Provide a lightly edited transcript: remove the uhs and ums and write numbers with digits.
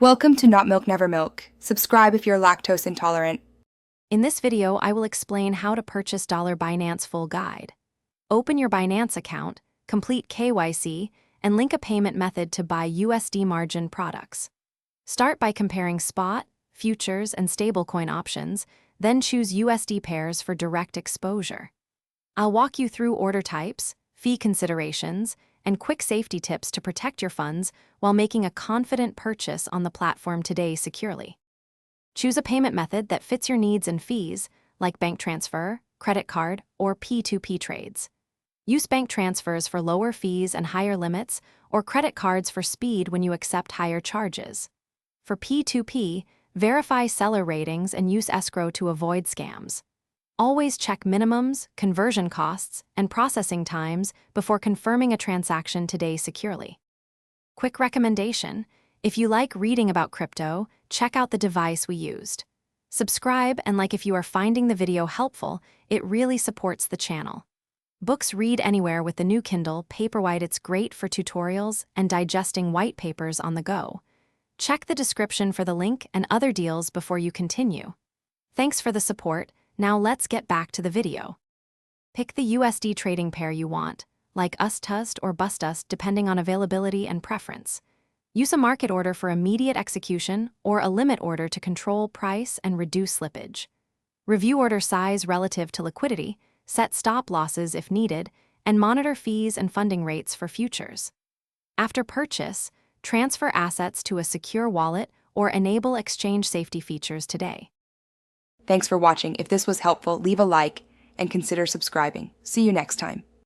Welcome to Not Milk Never Milk. Subscribe if you're lactose intolerant. In this video, I will explain how to purchase Binance full guide. Open your Binance account, complete KYC, and link a payment method to buy USD margin products. Start by comparing spot, futures, and stablecoin options, then choose USD pairs for direct exposure. I'll walk you through order types, fee considerations, and quick safety tips to protect your funds while making a confident purchase on the platform today securely. Choose a payment method that fits your needs and fees, like bank transfer, credit card, or P2P trades. Use bank transfers for lower fees and higher limits, or credit cards for speed when you accept higher charges. For P2P, verify seller ratings and use escrow to avoid scams. Always check minimums, conversion costs, and processing times before confirming a transaction today securely. Quick recommendation: if you like reading about crypto, check out the device we used. Subscribe and like if you are finding the video helpful, it really supports the channel. Books read anywhere with the new Kindle Paperwhite. It's great for tutorials and digesting white papers on the go. Check the description for the link and other deals before you continue. Thanks for the support. Now let's get back to the video. Pick the USD trading pair you want, like USDT or BUSDT depending on availability and preference. Use a market order for immediate execution or a limit order to control price and reduce slippage. Review order size relative to liquidity, set stop losses if needed, and monitor fees and funding rates for futures. After purchase, transfer assets to a secure wallet or enable exchange safety features today. Thanks for watching. If this was helpful, leave a like and consider subscribing. See you next time.